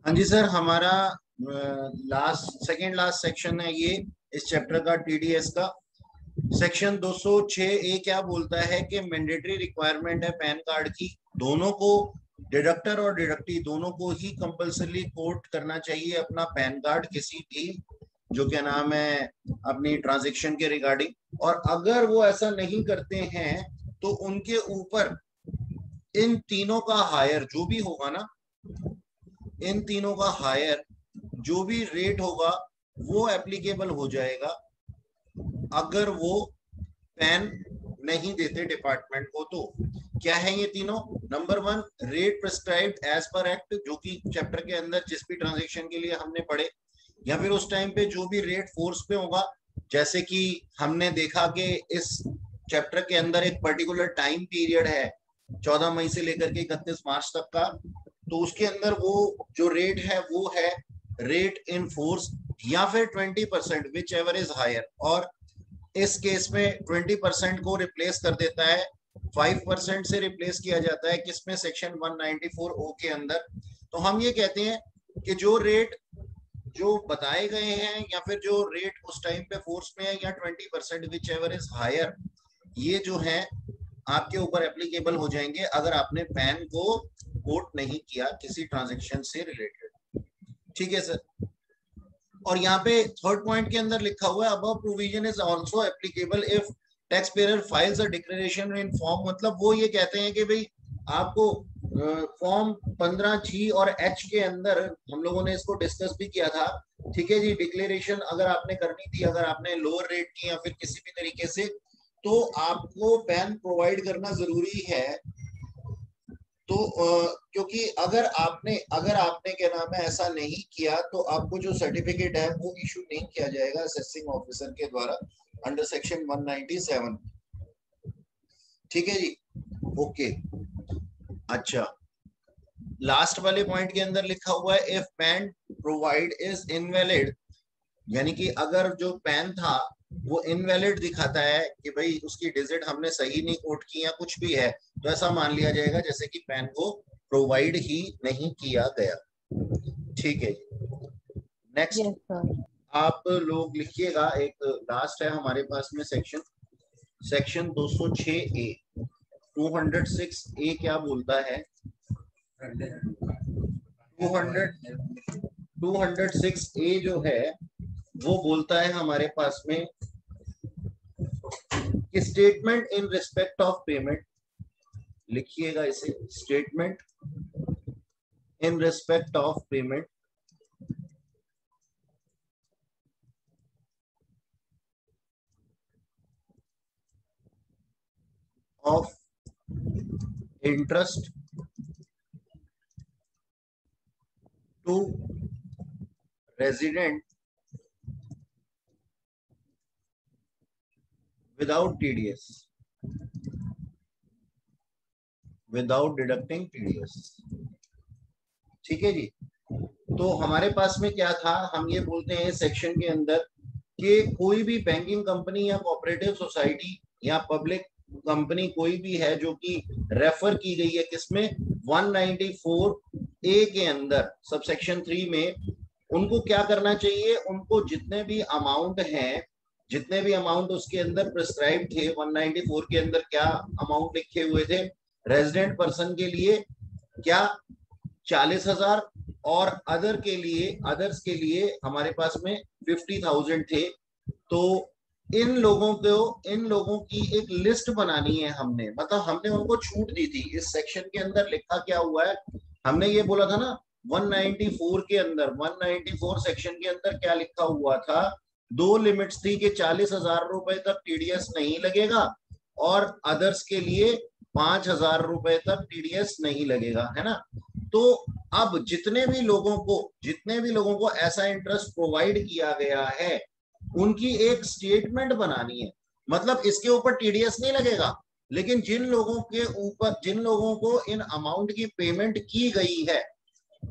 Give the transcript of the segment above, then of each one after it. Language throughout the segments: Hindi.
हाँ जी सर, हमारा सेकंड लास्ट सेक्शन है ये इस चैप्टर का, टीडीएस का। सेक्शन 206 ए क्या बोलता है कि मैंडेटरी रिक्वायरमेंट है पैन कार्ड की, दोनों को, डिडक्टर और डिडक्टी दोनों को ही कंपल्सरी कोट करना चाहिए अपना पैन कार्ड किसी भी, जो क्या नाम है, अपनी ट्रांजैक्शन के रिगार्डिंग। और अगर वो ऐसा नहीं करते हैं तो उनके ऊपर इन तीनों का हायर जो भी होगा ना, इन तीनों का हायर जो भी रेट होगा वो एप्लीकेबल हो जाएगा अगर वो पैन नहीं देते डिपार्टमेंट को। तो क्या है ये तीनों? Number one, rate prescribed as per act, जो कि चैप्टर के अंदर जिस भी ट्रांजेक्शन के लिए हमने पढ़े, या फिर उस टाइम पे जो भी रेट फोर्स पे होगा। जैसे कि हमने देखा कि इस चैप्टर के अंदर एक पर्टिकुलर टाइम पीरियड है 14 मई से लेकर के 31 मार्च तक का, तो उसके अंदर वो जो रेट है वो है रेट इन फोर्स, या फिर 20% विच एवर इज हायर। और इस केस में 20% को रिप्लेस कर देता है 5% से, रिप्लेस किया जाता है किसमें, सेक्शन 194 ओ के अंदर। तो हम ये कहते हैं कि जो रेट जो बताए गए हैं, या फिर जो रेट उस टाइम पे फोर्स में है, या 20% विच एवर इज हायर, ये जो है आपके ऊपर एप्लीकेबल हो जाएंगे अगर आपने पैन को कोट नहीं किया किसी ट्रांजेक्शन से रिलेटेड। ठीक है सर। और यहाँ पे थर्ड पॉइंट के अंदर लिखा हुआ है, above provision is also applicable if tax payer files a declaration in form. मतलब वो ये कहते हैं कि भाई आपको फॉर्म 15G और H के अंदर, हम लोगों ने इसको डिस्कस भी किया था, ठीक है जी, डिक्लेरेशन अगर आपने करनी थी, अगर आपने लोअर रेट की या फिर किसी भी तरीके से, तो आपको पैन प्रोवाइड करना जरूरी है। तो क्योंकि अगर आपने क्या नाम है ऐसा नहीं किया तो आपको जो सर्टिफिकेट है वो इशू नहीं किया जाएगा असेसिंग ऑफिसर के द्वारा अंडर सेक्शन 197। ठीक है जी, ओके। अच्छा, लास्ट वाले पॉइंट के अंदर लिखा हुआ है if pan provide is invalid, यानी कि अगर जो पैन था वो इनवैलिड दिखाता है कि भाई उसकी डिजिट हमने सही नहीं कोट की या कुछ भी है, तो ऐसा मान लिया जाएगा जैसे कि पैन को प्रोवाइड ही नहीं किया गया। ठीक है जी, नेक्स्ट यस सर। आप लोग लिखिएगा, एक लास्ट है हमारे पास में सेक्शन, सेक्शन 206 ए, 206 ए क्या बोलता है? 200 206 ए जो है वो बोलता है हमारे पास में कि statement in respect of payment, लिखिएगा इसे, statement in respect of payment of interest to resident without TDS, without deducting TDS. ठीक है जी। तो हमारे पास में क्या था, हम ये बोलते हैं सेक्शन के अंदर कि कोई भी बैंकिंग कंपनी या कोऑपरेटिव सोसाइटी या पब्लिक कंपनी कोई भी है जो कि रेफर की गई है किसमें, 194 ए के अंदर सबसेक्शन 3 में, उनको क्या करना चाहिए, उनको जितने भी अमाउंट हैं, जितने भी अमाउंट उसके अंदर प्रिस्क्राइब थे 194 के अंदर, क्या अमाउंट लिखे हुए थे रेजिडेंट पर्सन के लिए, क्या 40,000, और अदर के लिए, अदर्स के लिए हमारे पास में 50,000 थे। तो इन लोगों की एक लिस्ट बनानी है हमने, मतलब हमने उनको छूट दी थी। इस सेक्शन के अंदर लिखा क्या हुआ है, हमने ये बोला था ना 194 के अंदर, 194 सेक्शन के अंदर क्या लिखा हुआ था, दो लिमिट्स थी कि 40,000 रुपए तक टीडीएस नहीं लगेगा, और अदर्स के लिए 5,000 रुपए तक टीडीएस नहीं लगेगा, है ना। तो अब जितने भी लोगों को ऐसा इंटरेस्ट प्रोवाइड किया गया है उनकी एक स्टेटमेंट बनानी है। मतलब इसके ऊपर टीडीएस नहीं लगेगा, लेकिन जिन लोगों को इन अमाउंट की पेमेंट की गई है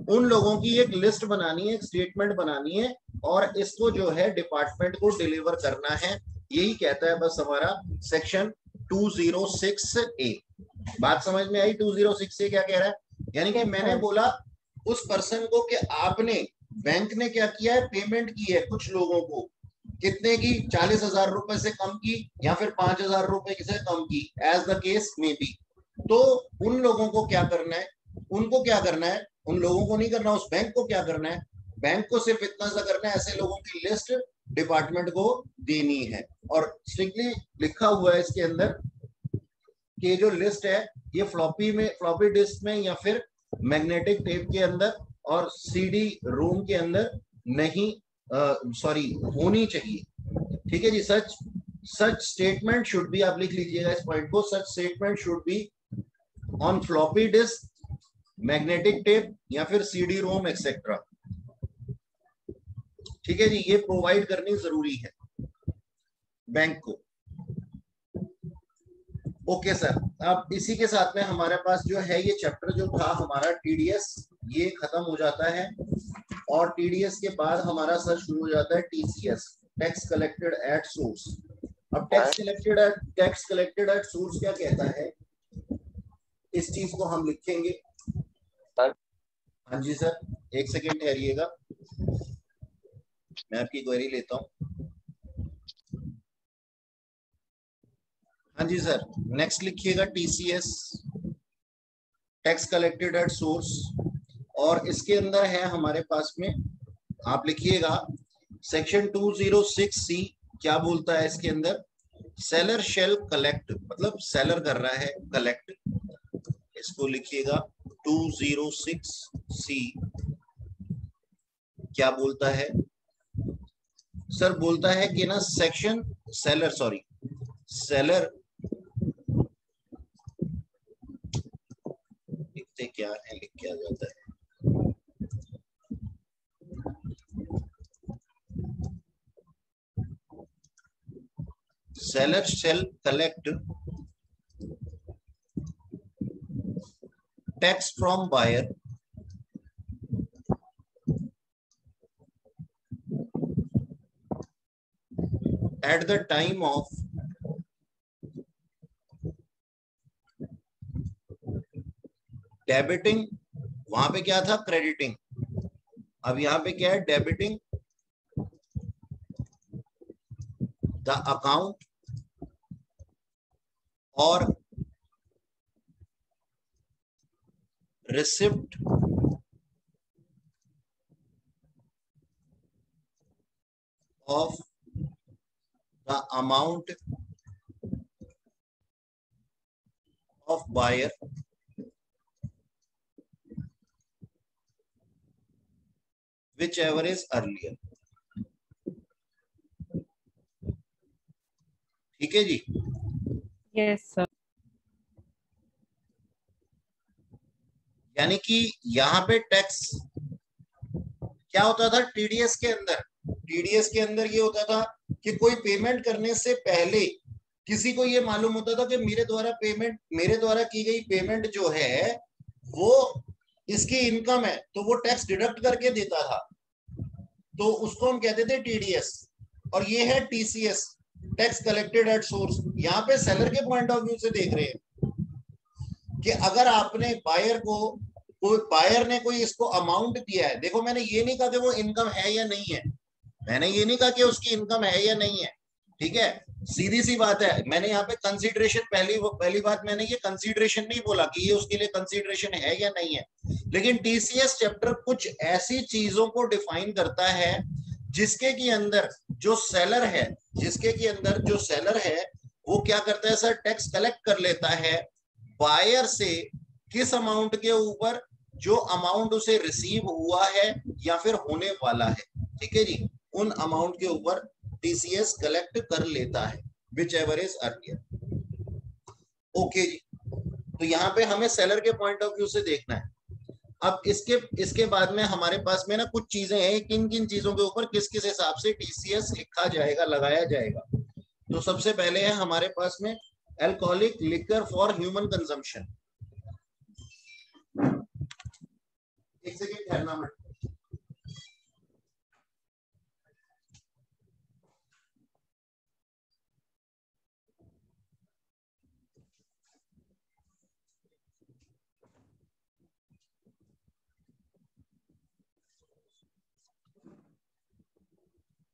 उन लोगों की एक लिस्ट बनानी है, एक स्टेटमेंट बनानी है, और इसको जो है डिपार्टमेंट को डिलीवर करना है। यही कहता है बस हमारा सेक्शन 206 ए। बात समझ में आई? 206 ए क्या कह रहा है, यानी कि यस मैंने सर। बोला उस पर्सन को कि आपने, बैंक ने क्या किया है, पेमेंट की है कुछ लोगों को, कितने की, 40,000 रुपए से कम की या फिर 5,000 रुपए से कम की, एज द केस में बी। तो उन लोगों को क्या करना है, उनको क्या करना है, उन लोगों को नहीं करना, उस बैंक को क्या करना है, बैंक को सिर्फ इतना सा करना है, ऐसे लोगों की लिस्ट डिपार्टमेंट को देनी है। और स्ट्रिक्टली लिखा हुआ है इसके अंदर कि ये जो लिस्ट है ये फ्लॉपी डिस्क में या फिर मैग्नेटिक टेप के अंदर और सीडी रोम के अंदर नहीं, सॉरी, होनी चाहिए। ठीक है जी। सच स्टेटमेंट शुड बी, आप लिख लीजिएगा इस पॉइंट को, such statement should be on floppy disk, magnetic tape या फिर सीडी रोम एक्सेट्रा। ठीक है जी, ये प्रोवाइड करनी जरूरी है बैंक को। ओके सर, अब इसी के साथ में हमारे पास जो है ये चैप्टर जो था हमारा टीडीएस, ये खत्म हो जाता है। और टीडीएस के बाद हमारा सर शुरू हो जाता है TCS, tax collected at source. अब टैक्स कलेक्टेड एट सोर्स क्या कहता है, इस चीज को हम लिखेंगे। हाँ जी सर, एक सेकेंड ठहरिएगा, मैं आपकी क्वेरी लेता हूँ। हाँ जी सर, नेक्स्ट लिखिएगा TCS, tax collected at source. और इसके अंदर है हमारे पास में, आप लिखिएगा सेक्शन 206C क्या बोलता है इसके अंदर, सेलर शेल कलेक्ट, मतलब सेलर कर रहा है कलेक्ट, इसको लिखिएगा 206C क्या बोलता है सर, बोलता है कि ना सेक्शन सेलर, सॉरी सेलर, लिखते क्या है, लिख क्या जाता है, seller shall collect tax from buyer at the time of debiting, वहां पे क्या था, क्रेडिटिंग, अब यहां पे क्या है, डेबिटिंग द अकाउंट और receipt of the amount of buyer whichever is earlier. ठीक है जी। Yes sir. यानी कि यहाँ पे टैक्स क्या होता था टीडीएस के अंदर, टीडीएस के अंदर ये होता था कि कोई पेमेंट करने से पहले किसी को ये मालूम होता था कि मेरे द्वारा की गई पेमेंट जो है वो इसकी इनकम है, तो वो टैक्स डिडक्ट करके देता था, तो उसको हम कहते थे टीडीएस। और ये है TCS, tax collected at source. यहाँ पे सेलर के पॉइंट ऑफ व्यू से देख रहे हैं कि अगर आपने बायर को, कोई बायर ने कोई इसको अमाउंट दिया है, देखो मैंने ये नहीं कहा कि वो इनकम है या नहीं है, मैंने ये नहीं कहा कि उसकी इनकम है या नहीं है, ठीक है, सीधी सी बात है। मैंने यहाँ पे कंसीडरेशन, पहली बात मैंने ये कंसीडरेशन नहीं बोला कि ये उसके लिए कंसीडरेशन है या नहीं है, लेकिन टीसीएस चैप्टर कुछ ऐसी चीजों को डिफाइन करता है जिसके की अंदर जो सेलर है, जिसके की अंदर जो सेलर है वो क्या करता है सर, टैक्स कलेक्ट कर लेता है बायर से, किस अमाउंट के ऊपर, जो अमाउंट उसे रिसीव हुआ है या फिर होने वाला है, ठीक है जी, उन अमाउंट के ऊपर टीसीएस कलेक्ट कर लेता है, whichever is earlier. Okay जी, तो यहाँ पे हमें सेलर के पॉइंट ऑफ व्यू से देखना है। अब इसके बाद में हमारे पास में ना कुछ चीजें हैं, किन किन चीजों के ऊपर किस किस हिसाब से टीसीएस लिखा जाएगा, लगाया जाएगा। तो सबसे पहले है हमारे पास में alcoholic liquor for human consumption. एक सेकेंड ठहरना मत।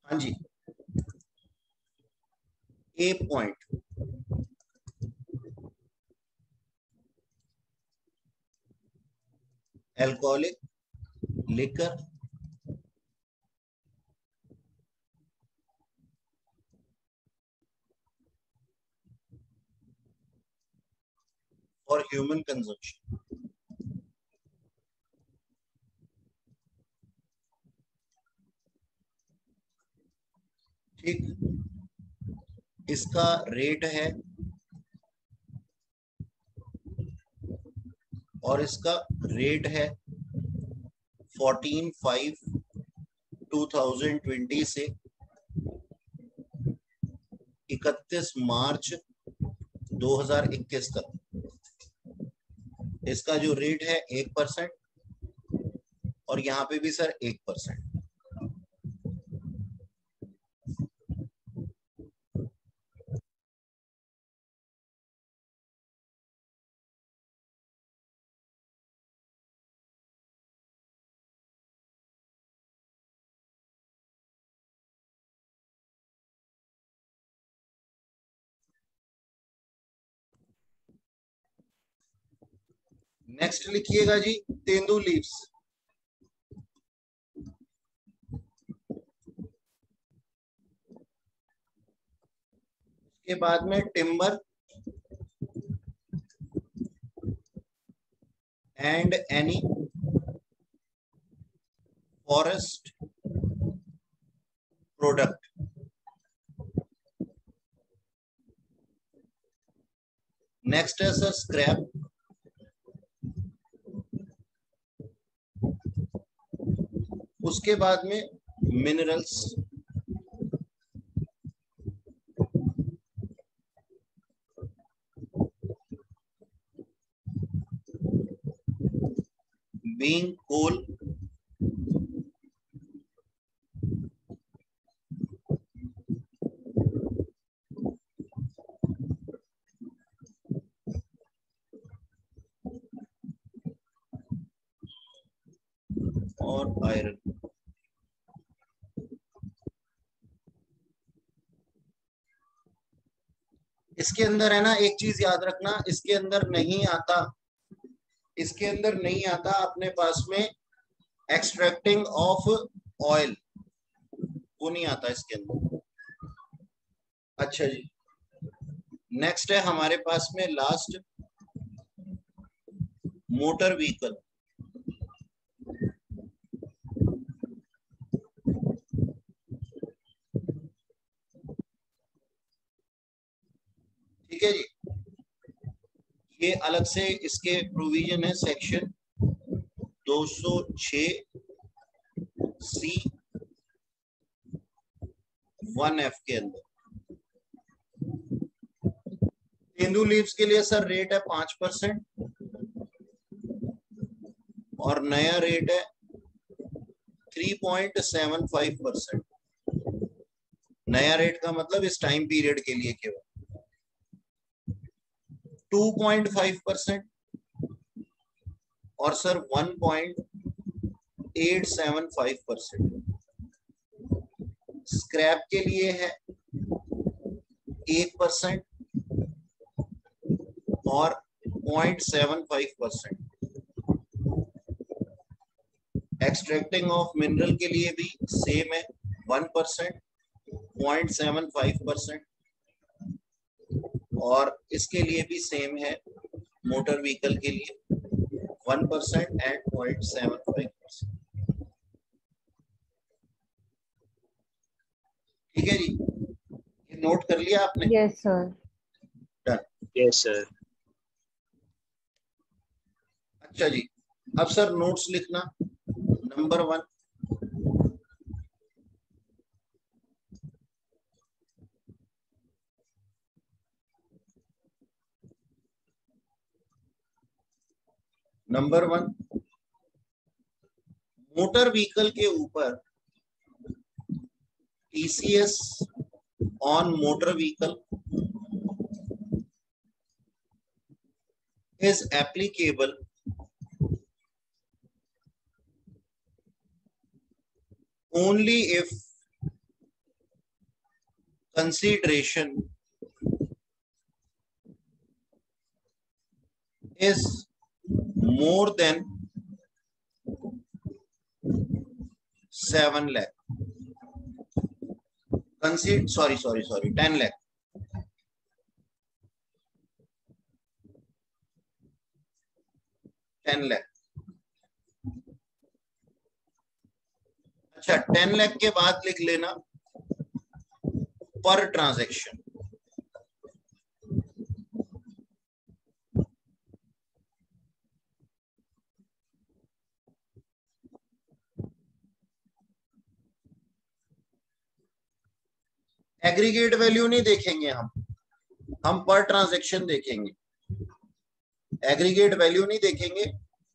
हाँ जी, a point, alcoholic liquor for human consumption. ठीक, इसका रेट है और इसका रेट है 14/5/2020 से 31 मार्च 2021 तक। इसका जो रेट है 1% और यहाँ पे भी सर 1%। नेक्स्ट लिखिएगा जी, तेंदू लीव्स। के बाद में timber and any forest product. Next है सर स्क्रैप, उसके बाद में मिनरल्स, बीइंग कोल, और आयरन। इसके अंदर है ना, एक चीज याद रखना, इसके अंदर नहीं आता, इसके अंदर नहीं आता अपने पास में एक्सट्रैक्टिंग ऑफ ऑयल, वो नहीं आता इसके अंदर। अच्छा जी, नेक्स्ट है हमारे पास में लास्ट मोटर व्हीकल। ठीक है जी, ये अलग से इसके प्रोविजन है सेक्शन 206C(1)(f) के अंदर। तेंदू लीव्स के लिए सर रेट है 5% और नया रेट है 3.75%। नया रेट का मतलब इस टाइम पीरियड के लिए केवल 2.5% और सर 1.875%। स्क्रैप के लिए है 1% और 0.75%। एक्सट्रैक्टिंग ऑफ मिनरल के लिए भी सेम है 1%, 0.75%, और इसके लिए भी सेम है मोटर व्हीकल के लिए 1% एंड 0.75%। ठीक है जी, ये नोट कर लिया आपने? Yes, sir. Done. Yes sir. अच्छा जी, अब सर नोट्स लिखना। नंबर 1, मोटर व्हीकल के ऊपर TCS on motor vehicle is applicable only if consideration is more than 7 lakh. 10 lakh. अच्छा, 10 लाख के बाद लिख लेना पर ट्रांजैक्शन। एग्रीगेट वैल्यू नहीं देखेंगे हम पर ट्रांजैक्शन देखेंगे। एग्रीगेट वैल्यू नहीं देखेंगे,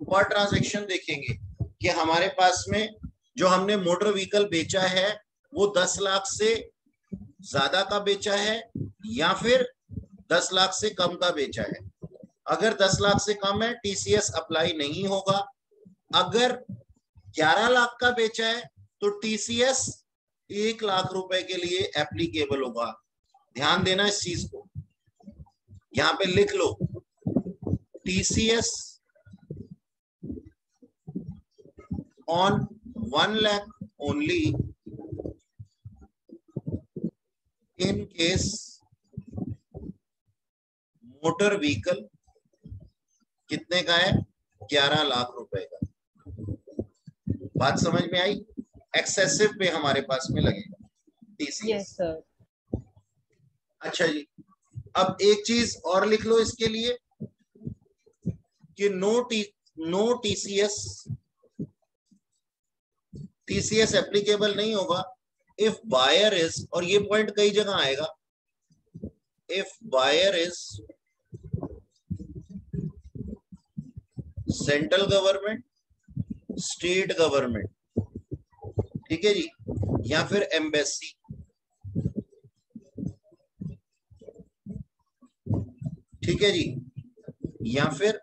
पर ट्रांजैक्शन देखेंगे कि हमारे पास में जो हमने मोटर व्हीकल बेचा है वो 10 लाख से ज्यादा का बेचा है या फिर 10 लाख से कम का बेचा है। अगर 10 लाख से कम है टीसीएस अप्लाई नहीं होगा। अगर 11 लाख का बेचा है तो टीसीएस 1 लाख रुपए के लिए एप्लीकेबल होगा। ध्यान देना इस चीज को, यहां पे लिख लो TCS on 1 lakh only in case motor vehicle कितने का है, 11 लाख रुपए का। बात समझ में आई? एक्सेसिव पे हमारे पास में लगेगा टीसीएस। Yes sir. अच्छा जी, अब एक चीज और लिख लो इसके लिए कि नो टीसीएस एप्लीकेबल नहीं होगा इफ बायर इज, और ये पॉइंट कई जगह आएगा, if buyer is central government, state government, ठीक है जी, या फिर एम्बेसी, ठीक है जी, या फिर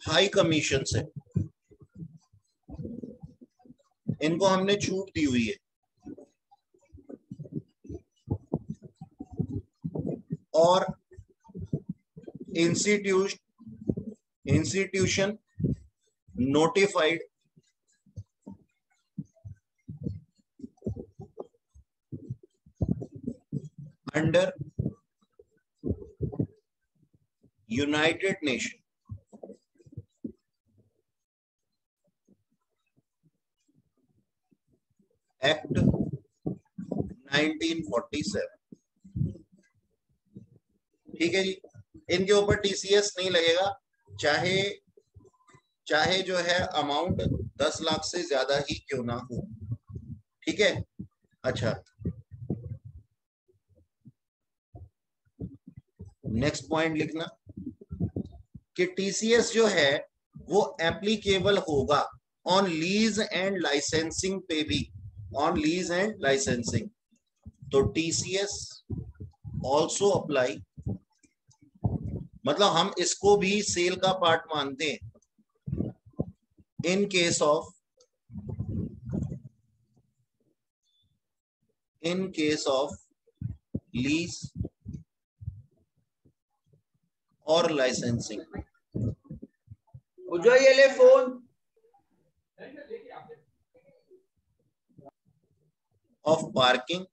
हाई कमीशन से, इनको हमने छूट दी हुई है। और institution notified under United nation act 1947, ठीक है जी। इनके ऊपर टीसीएस नहीं लगेगा, चाहे जो है अमाउंट 10 लाख से ज्यादा ही क्यों ना हो, ठीक है। अच्छा, नेक्स्ट पॉइंट लिखना कि टीसीएस जो है वो एप्लीकेबल होगा ऑन लीज एंड लाइसेंसिंग पे भी, ऑन लीज एंड लाइसेंसिंग। तो टीसीएस ऑल्सो अप्लाई, मतलब हम इसको भी सेल का पार्ट मानते हैं, इन केस ऑफ लीज और लाइसेंसिंग। जो ये ले फोन of parking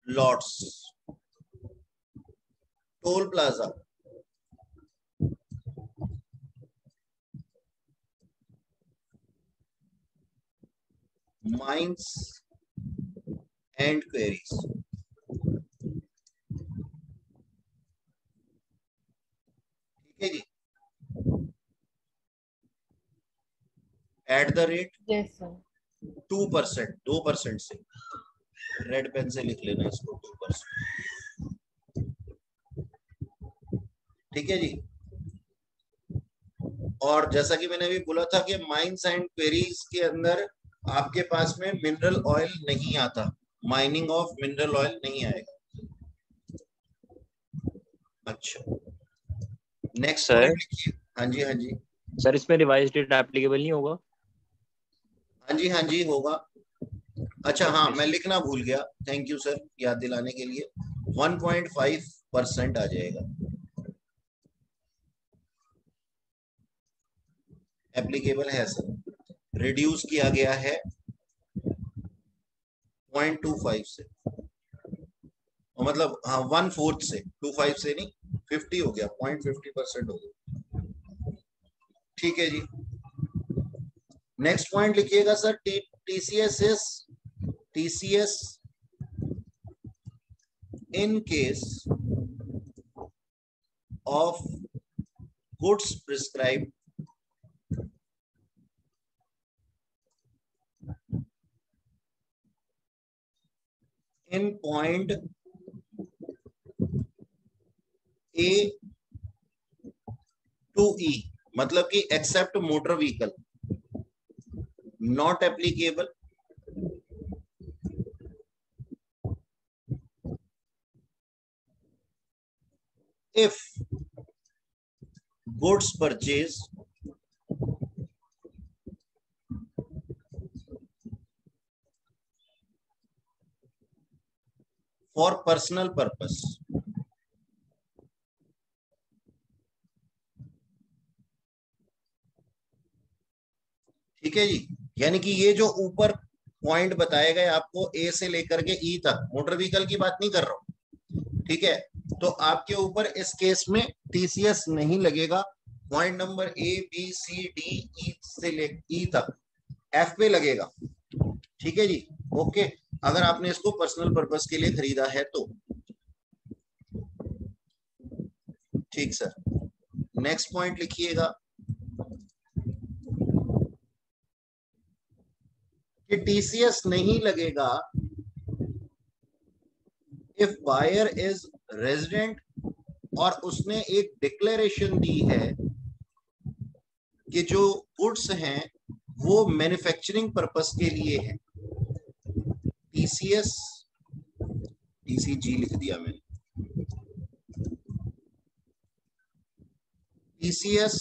lots, toll plaza, mines and quarries, ठीक है जी, at the rate yes sir. 2%, 2% से, रेड पेन से लिख लेना इसको, 2%, ठीक है जी। और जैसा कि मैंने अभी बोला था कि माइंस एंड क्वेरीज के अंदर आपके पास में मिनरल ऑयल नहीं आता, माइनिंग ऑफ मिनरल ऑयल नहीं आएगा। अच्छा, नेक्स्ट सर। लिखिए। हाँ जी, हाँ जी सर, इसमें रिवाइज डेट एप्लीकेबल नहीं होगा? हाँ जी, हाँ जी होगा। अच्छा हाँ, मैं लिखना भूल गया, थैंक यू सर याद दिलाने के लिए। 1.5% आ जाएगा, एप्लीकेबल है सर। रिड्यूस किया गया है 0.25 से, मतलब हाँ 1/4 से, 25 से नहीं, 50 हो गया, 0.50% हो गया। ठीक है जी, नेक्स्ट पॉइंट लिखिएगा sir. TCS is TCS in case of goods prescribed in point a to e, मतलब कि except motor vehicle, not applicable if goods purchased for personal purpose। ठीक है जी, यानी कि ये जो ऊपर पॉइंट बताए गए आपको ए से लेकर के ई तक, मोटर व्हीकल की बात नहीं कर रहा हूं, ठीक है, तो आपके ऊपर इस केस में टीसीएस नहीं लगेगा। Point number A B C D E से ले ई तक एफ पे लगेगा। ठीक है जी, ओके, अगर आपने इसको पर्सनल पर्पस के लिए खरीदा है तो। ठीक सर, नेक्स्ट पॉइंट लिखिएगा कि टीसीएस नहीं लगेगा इफ बायर इज रेजिडेंट, और उसने एक डिक्लेरेशन दी है कि जो गुड्स हैं वो मैन्युफैक्चरिंग पर्पस के लिए है। टीसीएस, टीसीजी लिख दिया मैंने, TCS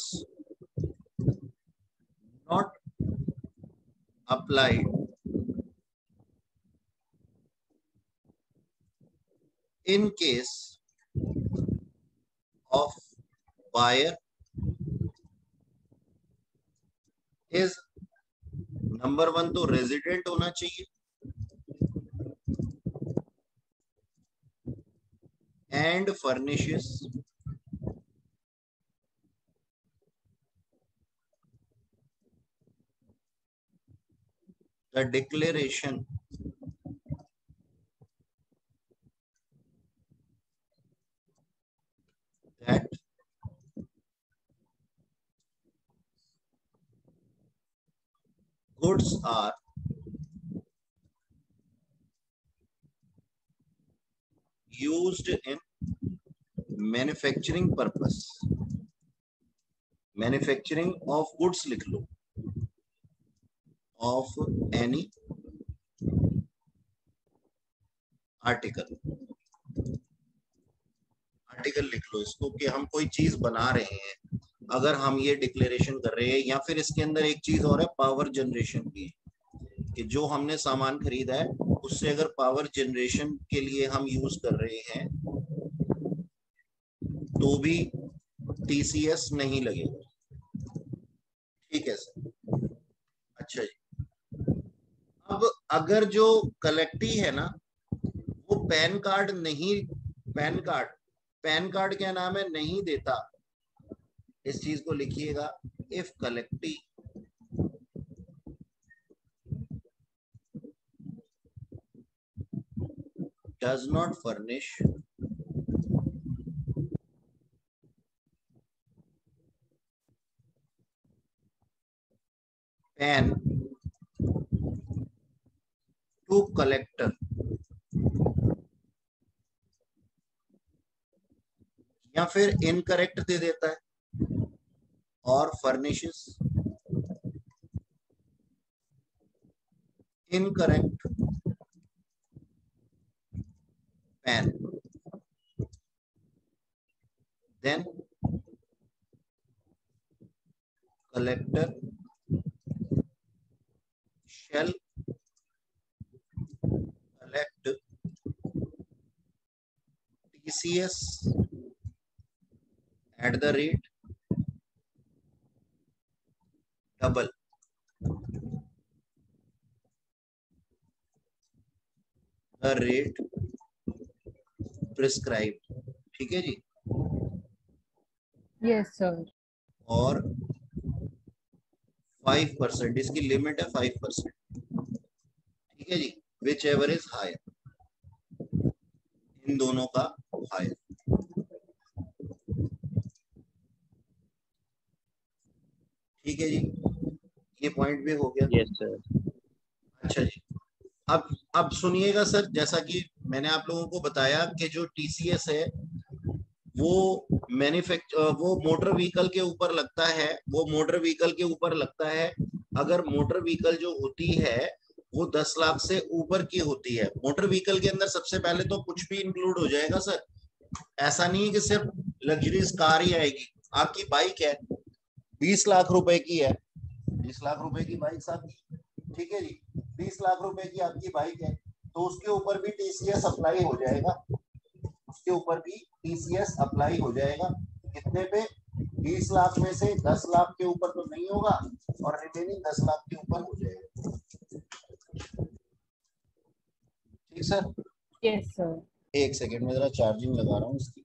not applied in case of buyer is, number 1 तो रेजिडेंट होना चाहिए and furnishes the declaration that goods are used in manufacturing purpose, manufacturing of goods लिख लो, ऑफ एनी आर्टिकल, आर्टिकल लिख लो इसको, कि हम कोई चीज बना रहे हैं, अगर हम ये डिक्लेरेशन कर रहे हैं, या फिर इसके अंदर एक चीज और है, पावर जनरेशन की, कि जो हमने सामान खरीदा है उससे अगर पावर जनरेशन के लिए हम यूज कर रहे हैं तो भी टीसीएस नहीं लगेगा। ठीक है सर, अच्छा जी, अब अगर जो कलेक्टी है ना वो पैन कार्ड नहीं, पैन कार्ड, पैन कार्ड क्या नाम है, नहीं देता, इस चीज को लिखिएगा, if कलेक्टी does not furnish PAN to collector, या फिर इनकरेक्ट दे देता है, और furnishes incorrect PAN, then collector shall collect TCS at the rate double the rate prescribed, ठीक है जी, Yes, sir. और 5%, इसकी लिमिट है 5%, ठीक है जी, विच एवर इज हायर, इन दोनों का हायर, ठीक है जी, ये पॉइंट भी हो गया। Yes sir. अच्छा जी, अब सुनिएगा सर, जैसा कि मैंने आप लोगों को बताया कि जो टीसीएस है वो वो मोटर व्हीकल के ऊपर लगता है, वो मोटर व्हीकल के ऊपर लगता है अगर मोटर व्हीकल जो होती है वो 10 लाख से ऊपर की होती है। मोटर व्हीकल के अंदर सबसे पहले तो कुछ भी इंक्लूड हो जाएगा सर, ऐसा नहीं है कि सिर्फ लग्जरीज कार ही आएगी। आपकी बाइक है 20 लाख रुपए की है, 20 लाख रुपए की बाइक साहब, ठीक है जी, 20 लाख रुपए की आपकी बाइक है तो उसके ऊपर भी टीसीएस अप्लाई हो जाएगा, उसके ऊपर भी टीसीएस अप्लाई हो जाएगा। कितने पे? 20 लाख में से 10 लाख के ऊपर तो नहीं होगा और रिमेनिंग 10 लाख के ऊपर हो जाएगा, ठीक सर? Yes, sir. एक सेकेंड में जरा चार्जिंग लगा रहा हूँ इसकी।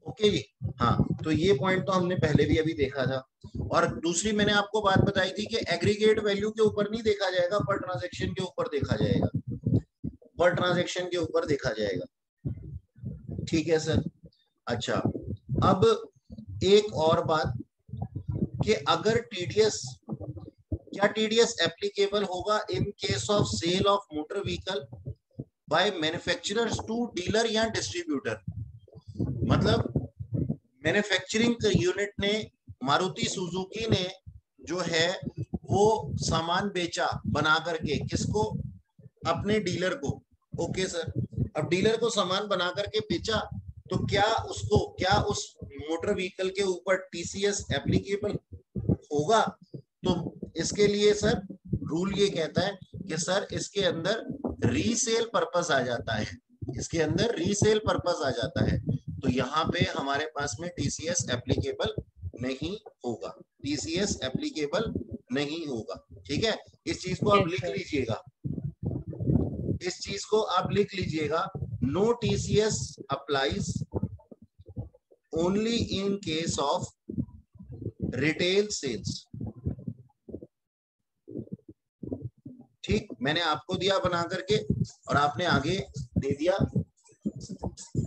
ओके जी, हाँ, तो ये पॉइंट तो हमने पहले भी अभी देखा था। और दूसरी मैंने आपको बात बताई थी कि एग्रीगेट वैल्यू के ऊपर नहीं देखा जाएगा, पर ट्रांजैक्शन के ऊपर देखा जाएगा, पर ट्रांजैक्शन के ऊपर देखा जाएगा, ठीक है सर? अच्छा, अब एक और बात कि अगर टीडीएस, क्या टीडीएस एप्लीकेबल होगा in case of sale of motor vehicle by manufacturers to dealer या डिस्ट्रीब्यूटर? मतलब मैन्युफैक्चरिंग यूनिट ने, मारुति सुजुकी ने जो है वो सामान बेचा बना करके, किसको? अपने डीलर को। ओके सर, अब डीलर को सामान बना करके बेचा तो क्या उसको, क्या उस मोटर व्हीकल के ऊपर टीसीएस एप्लीकेबल होगा? तो इसके लिए सर रूल ये कहता है कि सर इसके अंदर रीसेल पर्पस आ जाता है, इसके अंदर रीसेल पर्पस आ जाता है, तो यहाँ पे हमारे पास में टीसीएस एप्लीकेबल नहीं होगा, टीसीएस एप्लीकेबल नहीं होगा, ठीक है? इस चीज को आप Yes, लिख sir. लीजिएगा, इस चीज को आप लिख लीजिएगा, no TCS applies only in case of retail sales. ठीक, मैंने आपको दिया बना करके और आपने आगे दे दिया,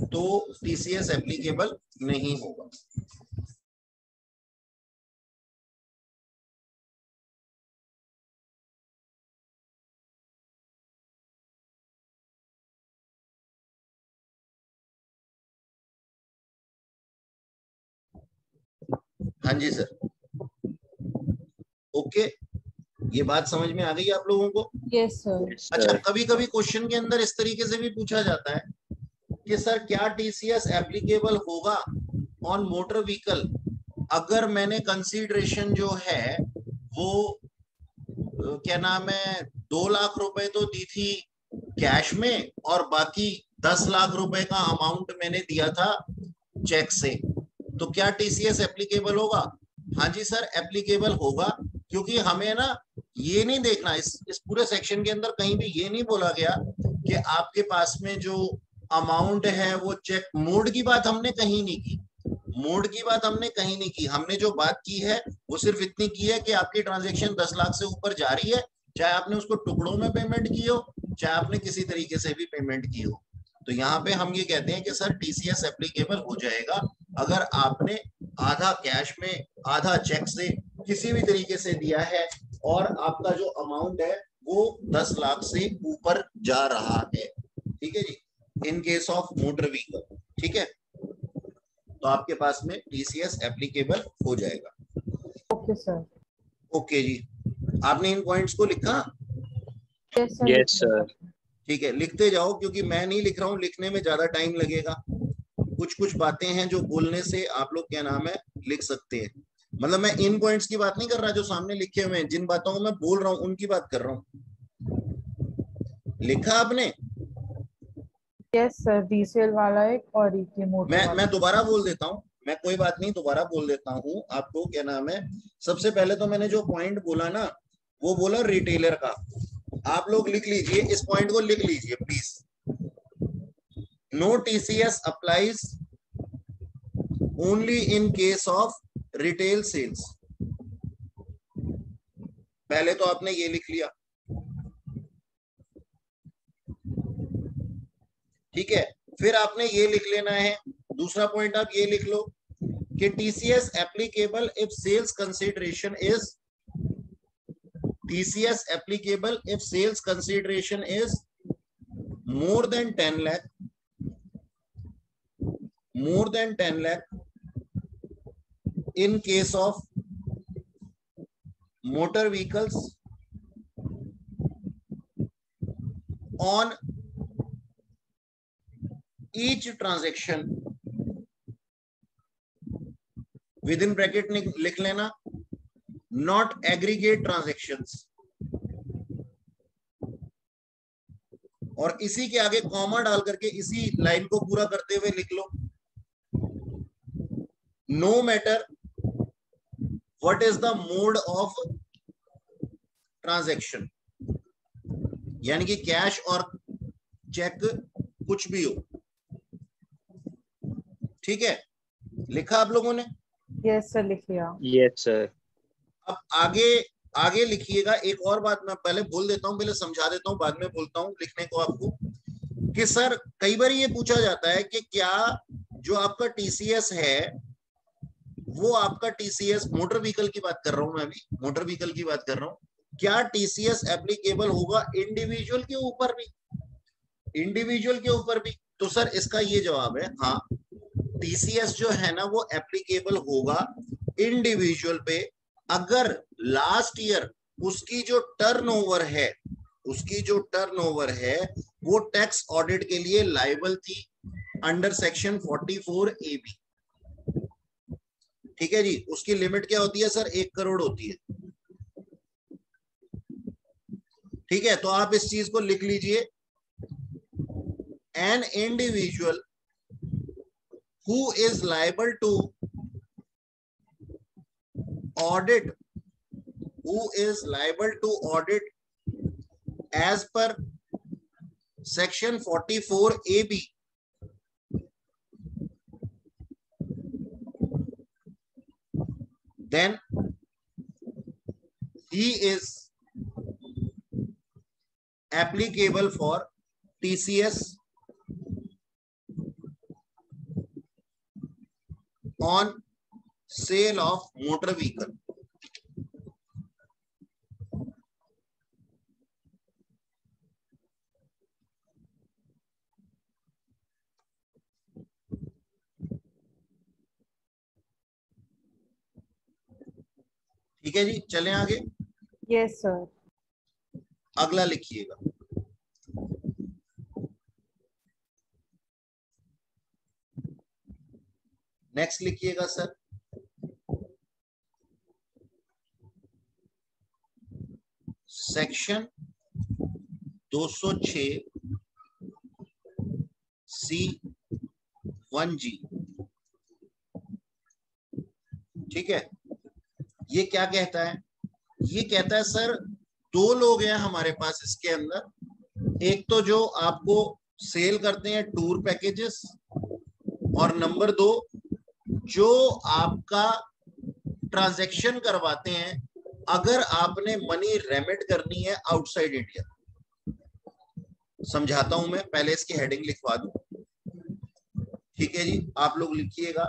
तो टीसीएस एप्लीकेबल नहीं होगा। हाँ जी सर, ओके, ये बात समझ में आ गई आप लोगों को? Yes, sir. अच्छा, कभी कभी क्वेश्चन के अंदर इस तरीके से भी पूछा जाता है कि सर क्या टीसीएस एप्लीकेबल होगा ऑन मोटर व्हीकल अगर मैंने कंसीडरेशन जो है वो क्या नाम है 2 लाख रुपए तो दी थी कैश में और बाकी 10 लाख रुपए का अमाउंट मैंने दिया था चेक से, तो क्या टीसीएस एप्लीकेबल होगा? हाँ जी सर, एप्लीकेबल होगा, क्योंकि हमें ना ये नहीं देखना, इस पूरे सेक्शन के अंदर कहीं भी ये नहीं बोला गया कि आपके पास में जो अमाउंट है वो चेक, मोड की बात हमने कहीं नहीं की, मोड की बात हमने कहीं नहीं की, हमने जो बात की है वो सिर्फ इतनी की है कि आपकी ट्रांजैक्शन 10 लाख से ऊपर जा रही है, चाहे आपने उसको टुकड़ों में पेमेंट की हो, चाहे आपने किसी तरीके से भी पेमेंट की हो। तो यहाँ पे हम ये कहते हैं कि सर टीसीएस एप्लीकेबल हो जाएगा अगर आपने आधा कैश में आधा चेक से किसी भी तरीके से दिया है और आपका जो अमाउंट है वो 10 लाख से ऊपर जा रहा है, ठीक है जी, in case of motor vehicle, ठीक है? तो आपके पास में टीसीएस एप्लीकेबल हो जाएगा। Okay, sir. ओके जी, आपने इन पॉइंट्स को लिखा? Yes, sir. Yes sir. ठीक है, लिखते जाओ, क्योंकि मैं नहीं लिख रहा हूँ, लिखने में ज्यादा टाइम लगेगा, कुछ कुछ बातें हैं जो बोलने से आप लोग क्या नाम है लिख सकते हैं। मतलब मैं इन पॉइंट्स की बात नहीं कर रहा जो सामने लिखे हुए हैं, जिन बातों को मैं बोल रहा हूं उनकी बात कर रहा हूं। लिखा आपने? यस सर, डीसीएल वाला एक और ईके मोटर मैं वाला। मैं दोबारा बोल देता हूँ, मैं कोई बात नहीं दोबारा बोल देता हूँ आपको। क्या नाम है, सबसे पहले तो मैंने जो पॉइंट बोला ना, वो बोला रिटेलर का। आप लोग लिख लीजिए, इस पॉइंट को लिख लीजिए please. No TCS applies only in case of retail sales. पहले तो आपने ये लिख लिया, ठीक है। फिर आपने ये लिख लेना है, दूसरा पॉइंट आप ये लिख लो कि TCS applicable if sales consideration is, TCS applicable if sales consideration is more than 10 lakh, more than 10 lakh in case of motor vehicles on each transaction, within bracket लिख लेना, not aggregate transactions, और इसी के आगे कॉमा डाल करके इसी लाइन को पूरा करते हुए लिख लो, no matter what is the mode of transaction, यानी कि कैश और चेक कुछ भी हो। ठीक है, लिखा आप लोगों ने? यस सर, लिख लिया। Yes sir. अब आगे आगे लिखिएगा। एक और बात मैं पहले बोल देता हूं, पहले समझा देता हूं, बाद में बोलता हूं लिखने को आपको, कि सर कई बार ये पूछा जाता है कि क्या जो आपका टीसीएस है, वो आपका टीसीएस, मोटर व्हीकल की बात कर रहा हूं मैं अभी, मोटर व्हीकल की बात कर रहा हूं, क्या टीसीएस एप्लीकेबल होगा इंडिविजुअल के ऊपर भी, इंडिविजुअल के ऊपर भी? तो सर इसका ये जवाब है, हाँ, टीसीएस जो है ना वो एप्लीकेबल होगा इंडिविजुअल पे, अगर लास्ट ईयर उसकी जो टर्नओवर है, उसकी जो टर्नओवर है वो टैक्स ऑडिट के लिए लायबल थी अंडर सेक्शन 44 ए बी। ठीक है जी, उसकी लिमिट क्या होती है सर? 1 करोड़ होती है। ठीक है, तो आप इस चीज को लिख लीजिए, an individual who is liable to audit, who is liable to audit as per section 44 AB, then he is applicable for TCS on sale of motor vehicle. ठीक है जी, चलें आगे। Yes sir. अगला लिखिएगा, नेक्स्ट लिखिएगा सर, सेक्शन 206 C1G। ठीक है, ये क्या कहता है? ये कहता है सर, 2 लोग हैं हमारे पास इसके अंदर, एक तो जो आपको सेल करते हैं टूर पैकेजेस, और नंबर 2 जो आपका ट्रांजैक्शन करवाते हैं अगर आपने मनी रेमिट करनी है आउटसाइड इंडिया। समझाता हूं मैं, पहले इसकी हेडिंग लिखवा दूं। ठीक है जी, आप लोग लिखिएगा,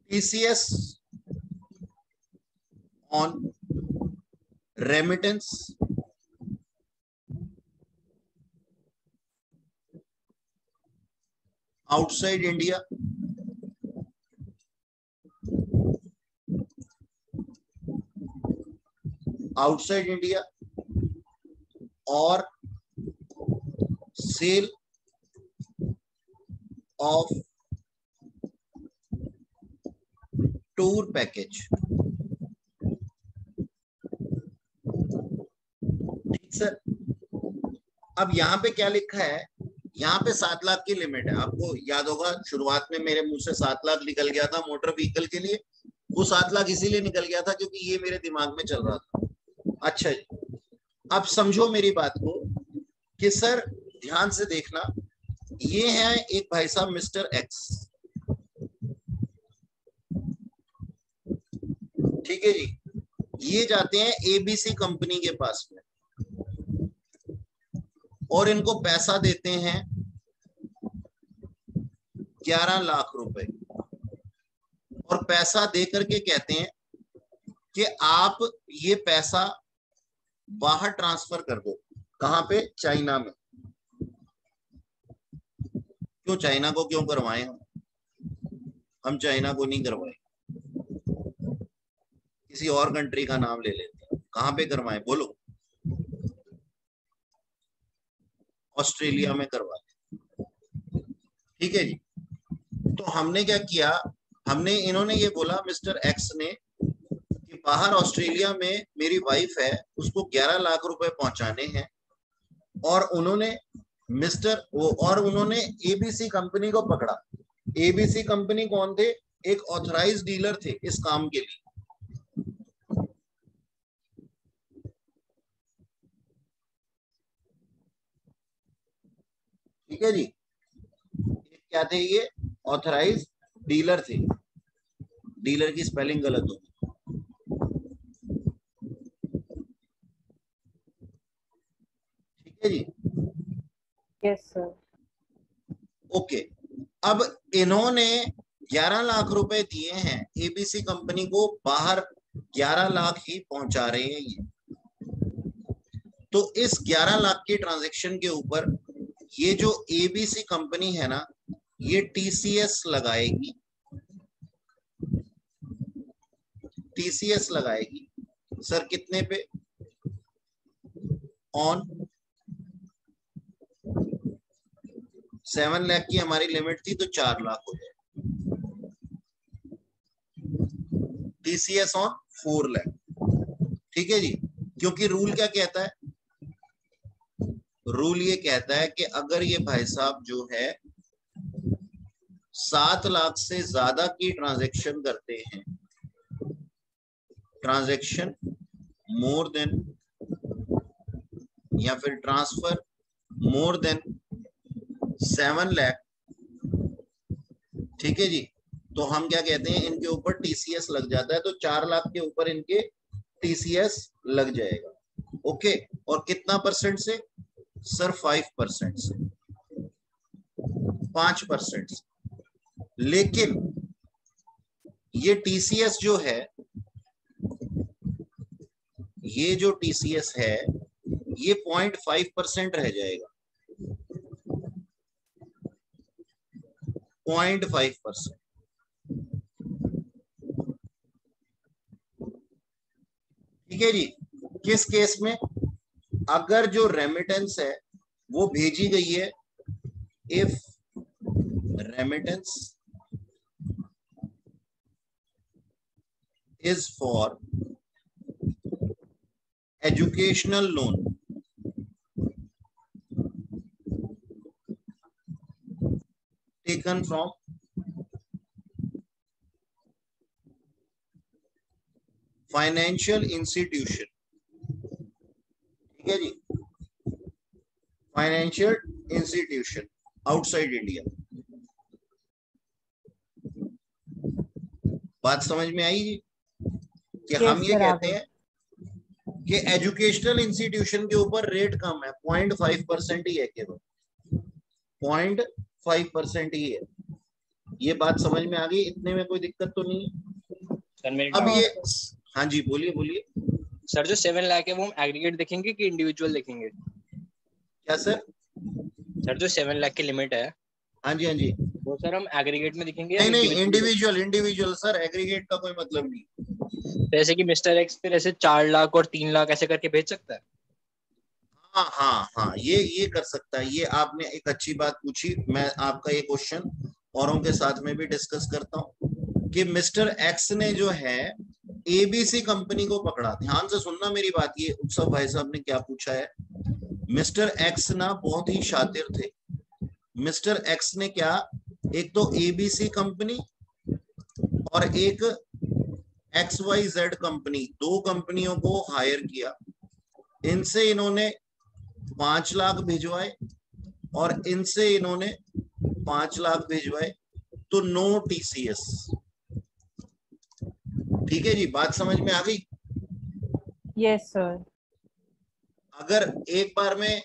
TCS on remittance outside India, outside India, और सेल ऑफ टूर पैकेज। ठीक सर। अब यहाँ पे क्या लिखा है, यहाँ पे 7 लाख की लिमिट है। आपको याद होगा शुरुआत में मेरे मुंह से 7 लाख निकल गया था मोटर व्हीकल के लिए। वो 7 लाख इसीलिए निकल गया था क्योंकि ये मेरे दिमाग में चल रहा था। अच्छा जी, अब समझो मेरी बात को कि सर ध्यान से देखना, ये है एक भाई साहब मिस्टर एक्स, ठीक है जी। ये जाते हैं एबीसी कंपनी के पास में और इनको पैसा देते हैं 11 लाख रुपए, और पैसा दे करके कहते हैं कि आप ये पैसा बाहर ट्रांसफर कर दो। कहां पे? चाइना में। क्यों चाइना को क्यों करवाएं हम चाइना को नहीं करवाएं, किसी और कंट्री का नाम ले लेते हैं। कहां पे करवाएं बोलो? ऑस्ट्रेलिया में करवाएं, ठीक है जी। तो हमने क्या किया, हमने, इन्होंने ये बोला मिस्टर एक्स ने कि बाहर ऑस्ट्रेलिया में मेरी वाइफ है, उसको 11 लाख रुपए पहुंचाने हैं, और उन्होंने उन्होंने एबीसी कंपनी को पकड़ा। एबीसी कंपनी कौन थे? एक ऑथराइज डीलर थे इस काम के लिए। ठीक है जी, क्या थे ये? ऑथराइज डीलर थे। डीलर की स्पेलिंग गलत होगी। ठीक है जी, यस सर। ओके। अब इन्होंने 11 लाख रुपए दिए हैं एबीसी कंपनी को, बाहर 11 लाख ही पहुंचा रहे हैं ये। तो इस 11 लाख के ट्रांजैक्शन के ऊपर ये जो एबीसी कंपनी है ना, ये टीसीएस लगाएगी। टीसीएस लगाएगी सर कितने पे? ऑन 7 लाख की हमारी लिमिट थी तो 4 लाख हो जाए। टीसीएस ऑन 4 लाख, ठीक है जी। क्योंकि रूल क्या कहता है? रूल ये कहता है कि अगर ये भाई साहब जो है 7 लाख से ज्यादा की ट्रांजैक्शन करते हैं, ट्रांजैक्शन मोर देन, या फिर ट्रांसफर मोर देन 7 लाख, ठीक है जी, तो हम क्या कहते हैं, इनके ऊपर टीसीएस लग जाता है। तो 4 लाख के ऊपर इनके टीसीएस लग जाएगा। ओके, और कितना परसेंट से सर? 5% से, 5% से। लेकिन ये टीसीएस जो है, ये जो टीसीएस है ये 0.5% रह जाएगा। 0.5%। ठीक है जी। किस केस में? अगर जो रेमिटेंस है वो भेजी गई है, if remittance is for educational loan, taken from financial institution, ठीक है जी, फाइनेंशियल इंस्टीट्यूशन आउटसाइड इंडिया। बात समझ में आई जी? कि हम ये कहते हैं कि एजुकेशनल इंस्टीट्यूशन के ऊपर रेट कम है, 0.5% ही है, केवल 0.5% ही है। ये बात समझ में आ गई? इतने में कोई दिक्कत तो नहीं है? अब ये, हाँ जी बोलिए बोलिए सर। जो 7 लाख है वो हम एग्रीगेट देखेंगे कि इंडिविजुअल देखेंगे? क्या सर? सर जो 7 लाख की लिमिट है, हाँ जी, हाँ जी, वो सर हम एग्रीगेट में दिखेंगे? नहीं नहीं, इंडिविजुअल, इंडिविजुअल सर, एग्रीगेट का कोई मतलब नहीं। जैसे कि मिस्टर एक्स फिर ऐसे 4 लाख और 3 लाख ऐसे करके भेज सकता है? हाँ हाँ हाँ, ये कर सकता है। ये आपने एक अच्छी बात पूछी। मैं आपका ये क्वेश्चन औरों के साथ में भी डिस्कस करता हूँ कि मिस्टर एक्स ने जो है एबीसी कंपनी को पकड़ा। ध्यान से सुनना मेरी बात, ये उत्सव भाई साहब ने क्या पूछा है। मिस्टर एक्स ना बहुत ही शातिर थे। मिस्टर एक्स ने क्या, एक तो एबीसी कंपनी और एक XYZ कंपनी, दो कंपनियों को हायर किया। इनसे इन्होंने 5 लाख भिजवाए और इनसे इन्होंने 5 लाख भिजवाए, तो नो TCS। ठीक है जी, बात समझ में आ गई। Yes sir. अगर एक बार में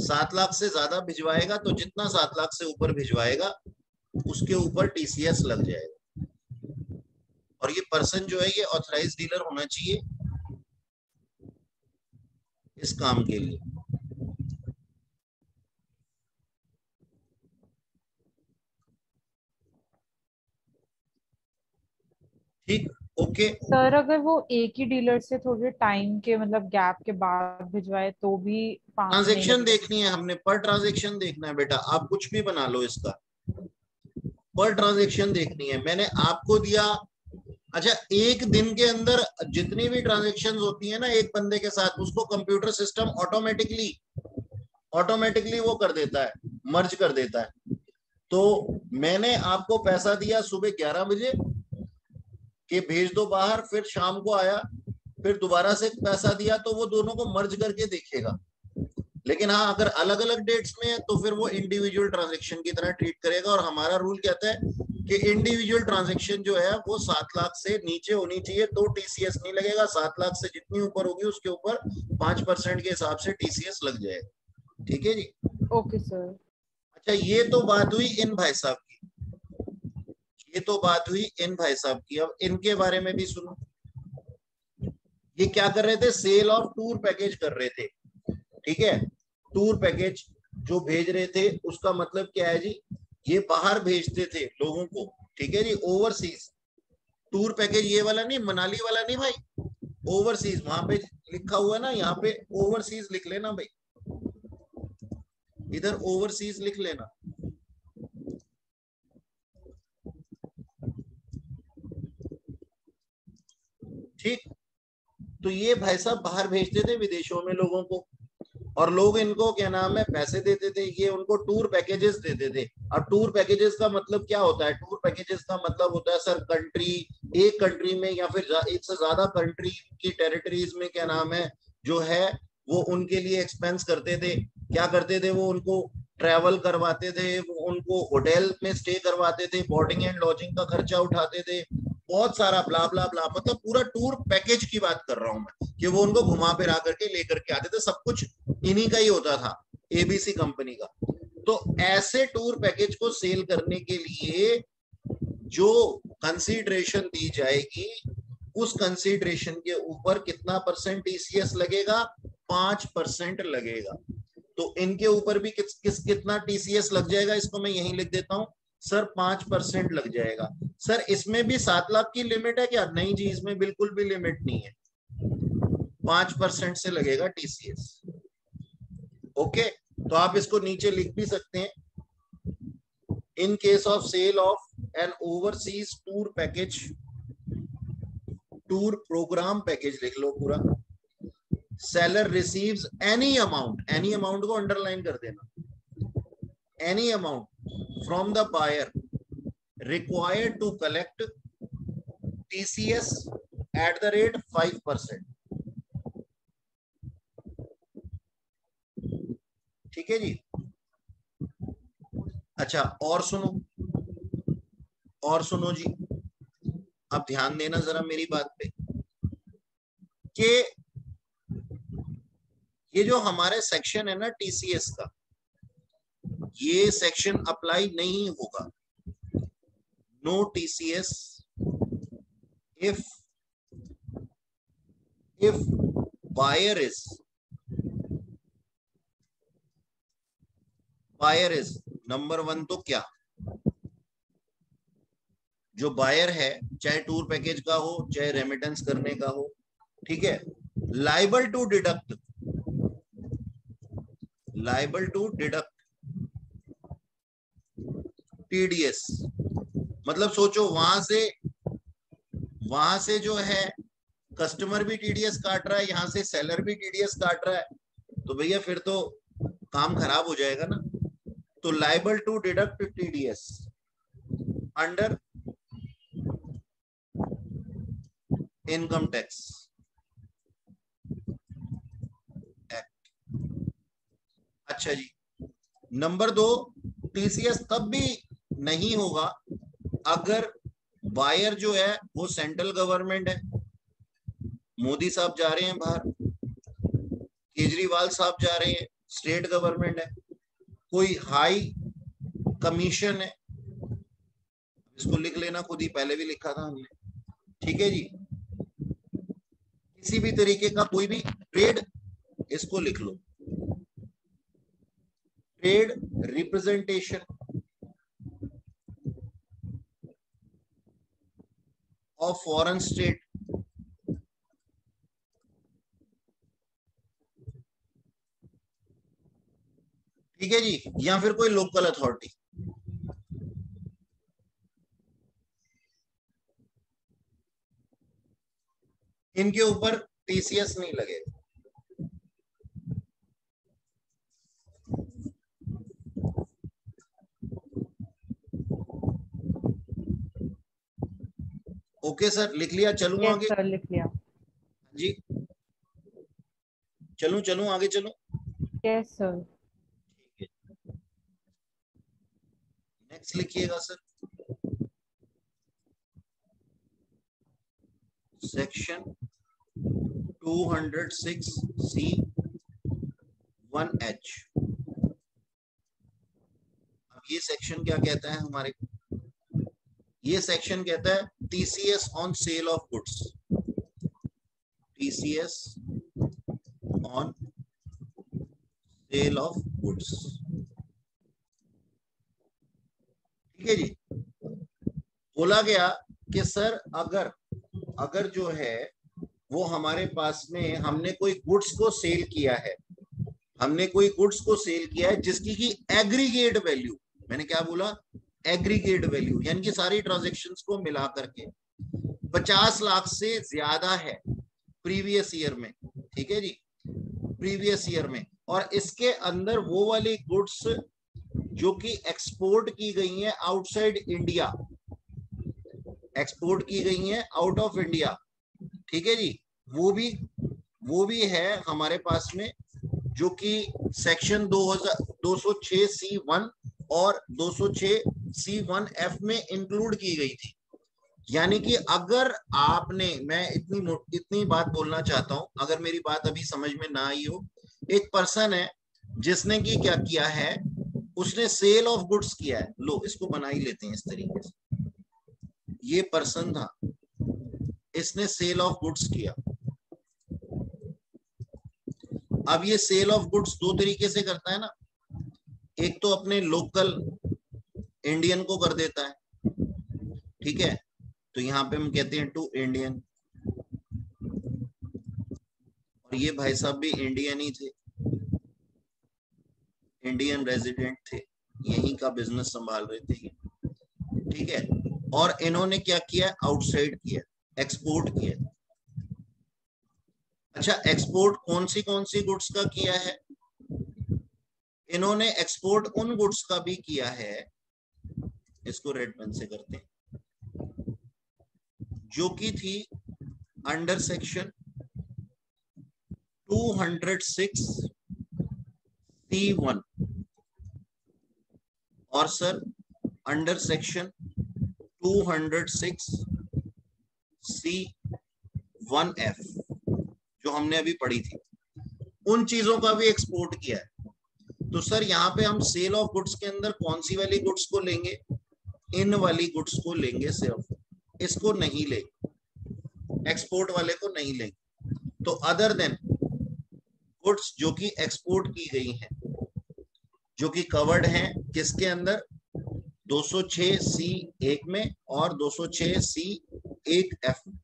7 लाख से ज्यादा भिजवाएगा तो जितना 7 लाख से ऊपर भिजवाएगा उसके ऊपर TCS लग जाएगा। और ये पर्सन जो है ये ऑथराइज डीलर होना चाहिए इस काम के लिए। ठीक, ओके। सर अगर वो एक ही डीलर से थोड़े टाइम के मतलब गैप के बाद भिजवाए तो भी नहीं ट्रांजेक्शन लगेगा? देखनी है हमने, पर ट्रांजेक्शन देखना है बेटा। आप कुछ भी बना लो इसका, पर ट्रांजेक्शन देखनी है। मैंने आपको दिया, अच्छा, एक दिन के अंदर जितनी भी ट्रांजेक्शन होती है ना एक बंदे के साथ, उसको कंप्यूटर सिस्टम ऑटोमेटिकली वो कर देता है, मर्ज कर देता है। तो मैंने आपको पैसा दिया सुबह 11 बजे कि भेज दो बाहर, फिर शाम को आया, फिर दोबारा से पैसा दिया, तो वो दोनों को मर्ज करके देखेगा। लेकिन हाँ, अगर अलग अलग डेट्स में है तो फिर वो इंडिविजुअल ट्रांजेक्शन की तरह ट्रीट करेगा। और हमारा रूल कहता है कि इंडिविजुअल ट्रांजेक्शन जो है वो 7 लाख से नीचे होनी चाहिए तो TCS नहीं लगेगा। 7 लाख से जितनी ऊपर होगी उसके ऊपर 5% के हिसाब से TCS लग जाएगा। ठीक है जी। Okay sir. अच्छा, ये तो बात हुई इन भाई साहब की, ये तो बात हुई इन भाई साहब की। अब इनके बारे में भी सुनो। ये क्या कर रहे थे, सेल ऑफ टूर पैकेज कर रहे थे। ठीक है, टूर पैकेज जो भेज रहे थे उसका मतलब क्या है जी, ये बाहर भेजते थे लोगों को। ठीक है जी, ओवरसीज टूर पैकेज, ये वाला नहीं, मनाली वाला नहीं भाई, ओवरसीज। वहां पे लिखा हुआ है ना, यहाँ पे ओवरसीज लिख लेना भाई, इधर ओवरसीज लिख लेना। ठीक, तो ये भाई साहब बाहर भेजते थे विदेशों में लोगों को, और लोग इनको क्या नाम है पैसे देते थे, ये उनको टूर पैकेजेस देते थे। अब टूर पैकेजेस का मतलब क्या होता है, टूर पैकेजेस का मतलब होता है सर कंट्री, एक कंट्री में या फिर एक से ज्यादा कंट्री की टेरिटरीज में क्या नाम है जो है वो उनके लिए एक्सपेंस करते थे। क्या करते थे वो, उनको ट्रैवल करवाते थे, वो उनको होटल में स्टे करवाते थे, बोर्डिंग एंड लॉजिंग का खर्चा उठाते थे, बहुत सारा ब्ला ब्ला ब्ला। मतलब पूरा टूर पैकेज की बात कर रहा हूं मैं, कि वो उनको घुमा फिरा करके लेकर के आते थे। सब कुछ इन्हीं का ही होता था, एबीसी कंपनी का। तो ऐसे टूर पैकेज को सेल करने के लिए जो कंसीडरेशन दी जाएगी, उस कंसीडरेशन के ऊपर कितना % TCS लगेगा, 5% लगेगा। तो इनके ऊपर भी कितना TCS लग जाएगा, इसको मैं यहीं लिख देता हूं सर, 5% लग जाएगा। सर इसमें भी 7 लाख की लिमिट है क्या? नहीं जी, इसमें बिल्कुल भी लिमिट नहीं है, 5% से लगेगा TCS। ओके, तो आप इसको नीचे लिख भी सकते हैं, in case of sale of an overseas tour package, tour program package लिख लो पूरा। सेलर रिसीव्स एनी अमाउंट को अंडरलाइन कर देना, any amount from the buyer required to collect TCS at the rate 5%। ठीक है जी। अच्छा, और सुनो जी, अब ध्यान देना जरा मेरी बात पे, कि ये जो हमारे सेक्शन है ना TCS का, ये सेक्शन अप्लाई नहीं होगा। No TCS if buyer is number 1, तो क्या, जो बायर है चाहे टूर पैकेज का हो चाहे रेमिटेंस करने का हो, ठीक है, लाइबल टू डिडक्ट TDS। मतलब सोचो, वहां से वहां से जो है कस्टमर भी टीडीएस काट रहा है, यहाँ से सेलर भी टीडीएस काट रहा है, तो भैया फिर तो काम खराब हो जाएगा ना। तो liable to deduct TDS under income tax act. अच्छा जी, नंबर 2, टीसीएस तब भी नहीं होगा अगर बायर जो है वो सेंट्रल गवर्नमेंट है, मोदी साहब जा रहे हैं बाहर, केजरीवाल साहब जा रहे हैं, स्टेट गवर्नमेंट है, कोई हाई कमीशन है, इसको लिख लेना खुद ही, पहले भी लिखा था हमने, ठीक है जी। किसी भी तरीके का कोई भी ट्रेड, इसको लिख लो, trade representation of foreign state, ठीक है जी, या फिर कोई लोकल अथॉरिटी। इनके ऊपर टीसीएस नहीं लगेगा। ओके सर, लिख लिया, चलूं यस आगे? सर, लिख लिया। जी, चलूं आगे चलूं? Yes sir. नेक्स्ट लिखिएगा सर, सेक्शन 206C(1)H। अब ये सेक्शन क्या कहता है हमारे, ये सेक्शन कहता है TCS on sale of goods, TCS on sale of goods, ठीक है जी। बोला गया कि सर अगर जो है वो हमारे पास में हमने कोई गुड्स को सेल किया है, हमने कोई गुड्स को सेल किया है जिसकी की एग्रीगेट वैल्यू, मैंने क्या बोला, एग्रीगेट वैल्यू, यानी कि सारी ट्रांजैक्शंस को मिला करके 50 लाख से ज्यादा है प्रीवियस ईयर में, ठीक है जी, प्रीवियस ईयर में, और इसके अंदर वो वाली गुड्स जो कि एक्सपोर्ट की गई हैं आउटसाइड इंडिया, एक्सपोर्ट की गई हैं आउट ऑफ इंडिया, ठीक है जी, वो भी है हमारे पास में, जो कि सेक्शन 206C(1) और 206C(1)F में इंक्लूड की गई थी। यानी कि अगर आपने, मैं इतनी बात बोलना चाहता हूं, अगर मेरी बात अभी समझ में ना आई हो, एक पर्सन है जिसने की क्या किया है, उसने सेल ऑफ गुड्स किया है, लो इसको बना ही लेते हैं इस तरीके से, ये पर्सन था, इसने सेल ऑफ गुड्स किया। अब ये सेल ऑफ गुड्स दो तरीके से करता है ना, एक तो अपने लोकल इंडियन को कर देता है, ठीक है, तो यहां पे हम कहते हैं टू इंडियन, और ये भाई साहब भी इंडियन ही थे, इंडियन रेजिडेंट थे, यहीं का बिजनेस संभाल रहे थे ये, ठीक है, और इन्होंने क्या किया, आउटसाइड किया, एक्सपोर्ट किया। अच्छा, एक्सपोर्ट कौन सी गुड्स का किया है, इन्होंने एक्सपोर्ट उन गुड्स का भी किया है, इसको रेड पेन से करते हैं, जो की थी अंडर सेक्शन 206C(1) और सर अंडर सेक्शन 206C(1)F जो हमने अभी पढ़ी थी, उन चीजों का भी एक्सपोर्ट किया है। तो सर यहाँ पे हम सेल ऑफ गुड्स के अंदर कौन सी वाली गुड्स को लेंगे, इन वाली गुड्स को लेंगे सिर्फ, इसको नहीं लेंगे, एक्सपोर्ट वाले को नहीं लेंगे। तो अदर देन गुड्स जो कि एक्सपोर्ट की गई हैं, जो कि कवर्ड हैं किसके अंदर, 206C(1) में और 206C(1)F में।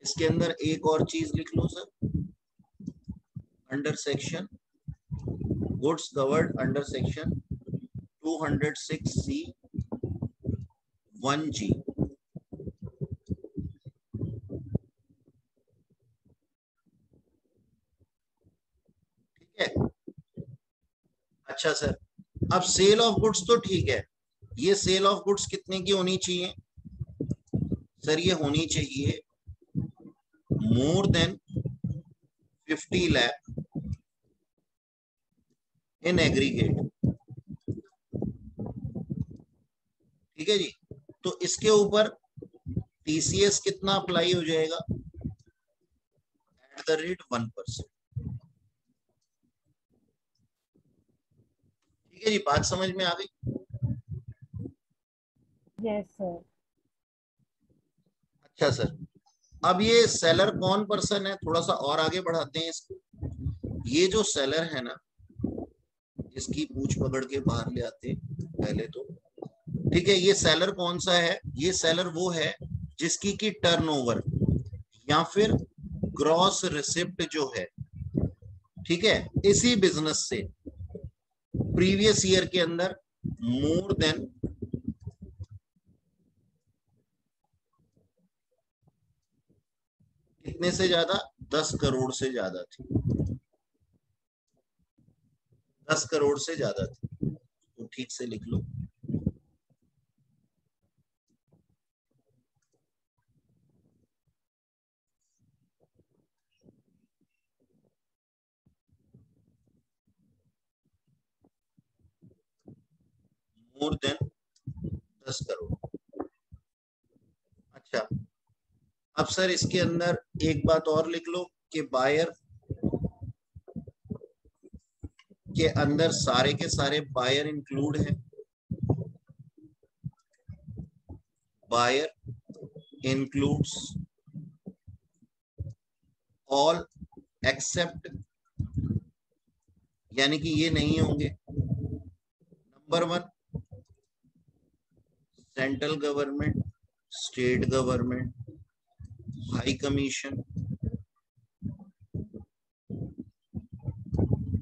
इसके अंदर एक और चीज लिख लो sir, under section goods covered under section 206C 1G। ठीक है। अच्छा सर, अब सेल ऑफ गुड्स तो ठीक है, ये सेल ऑफ गुड्स कितने की होनी चाहिए सर? ये होनी चाहिए more than 50 lakh in aggregate. ठीक है जी। तो इसके ऊपर टीसीएस कितना अप्लाई हो जाएगा? Eight the rate 1%। ठीक है जी, बात समझ में आ गई? Yes sir. अच्छा सर, अब ये सेलर कौन पर्सन है, थोड़ा सा और आगे बढ़ाते हैं इसको। ये जो सेलर है ना, इसकी पूछ पकड़ के बाहर ले आते हैं पहले तो। ठीक है, ये सेलर कौन सा है? ये सेलर वो है जिसकी की टर्नओवर या फिर ग्रॉस रिसिप्ट जो है, ठीक है, इसी बिजनेस से प्रीवियस ईयर के अंदर मोर देन कितने से ज्यादा? 10 करोड़ से ज्यादा थी। 10 करोड़ से ज्यादा थी, तो ठीक से लिख लो। More than 10 crore. अच्छा, अब सर इसके अंदर एक बात और लिख लो कि बायर के अंदर सारे के सारे बायर इंक्लूड हैं। बायर इंक्लूड्स ऑल एक्सेप्ट, यानी कि ये नहीं होंगे। Number 1 central government, state government, high commission.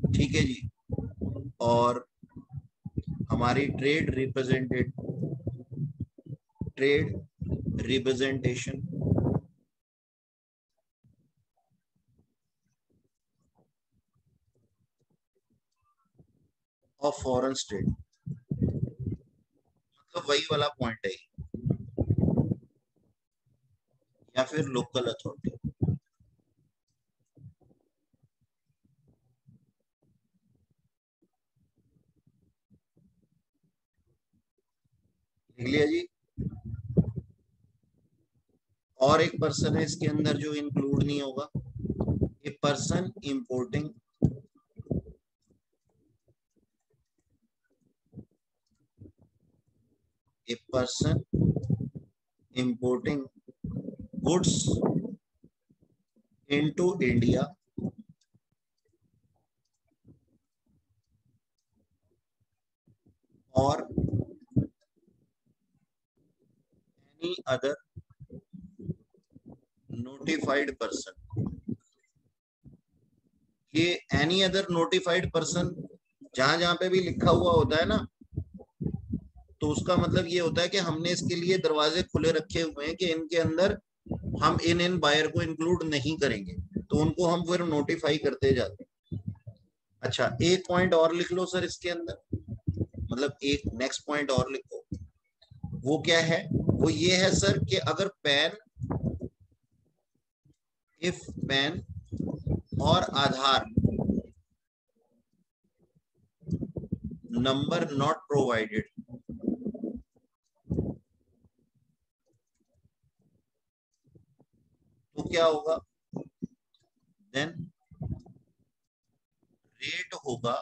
ठीक है जी। और हमारी trade representation of foreign state, मतलब वही वाला पॉइंट है, या फिर लोकल अथॉरिटी। लिख लिया जी। और एक पर्सन है इसके अंदर जो इंक्लूड नहीं होगा, a person importing goods into India और एनी अदर नोटिफाइड पर्सन। ये एनी अदर नोटिफाइड पर्सन जहां जहां पे भी लिखा हुआ होता है ना, तो उसका मतलब ये होता है कि हमने इसके लिए दरवाजे खुले रखे हुए हैं कि इनके अंदर हम इन बायर को इंक्लूड नहीं करेंगे, तो उनको हम फिर नोटिफाई करते जाते हैं। अच्छा, एक पॉइंट और लिख लो सर इसके अंदर, मतलब एक नेक्स्ट पॉइंट और लिखो। वो क्या है? वो ये है सर कि अगर पैन, इफ पैन और आधार नंबर नॉट प्रोवाइडेड, तो क्या होगा? देन रेट होगा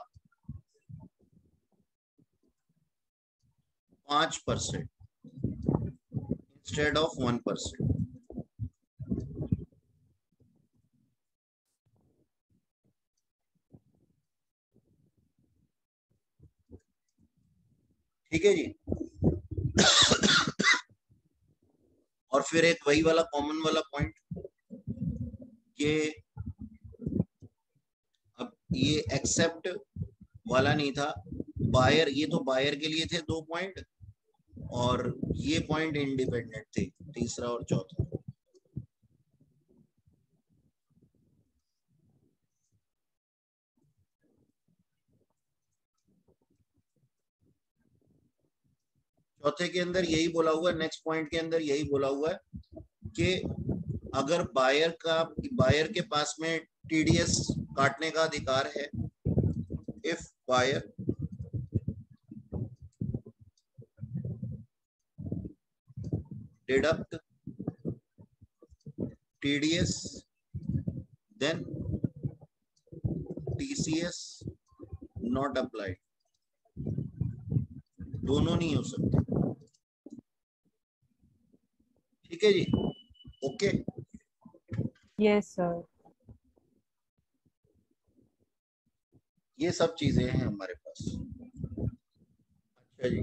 5% इंस्टेड ऑफ 1%। ठीक है जी। और फिर एक वही वाला कॉमन वाला पॉइंट कि ये एक्सेप्ट वाला नहीं था, बायर, ये तो बायर के लिए थे 2 पॉइंट, और ये पॉइंट इंडिपेंडेंट थे, तीसरा और चौथा। चौथे के अंदर यही बोला हुआ है, नेक्स्ट पॉइंट के अंदर यही बोला हुआ है कि अगर बायर के पास में टीडीएस काटने का अधिकार है, if buyer deduct TDS then TCS not applied, दोनों नहीं हो सकते। ठीक है जी, ओके। Yes sir. ये सब चीजें हैं हमारे पास। अच्छा जी।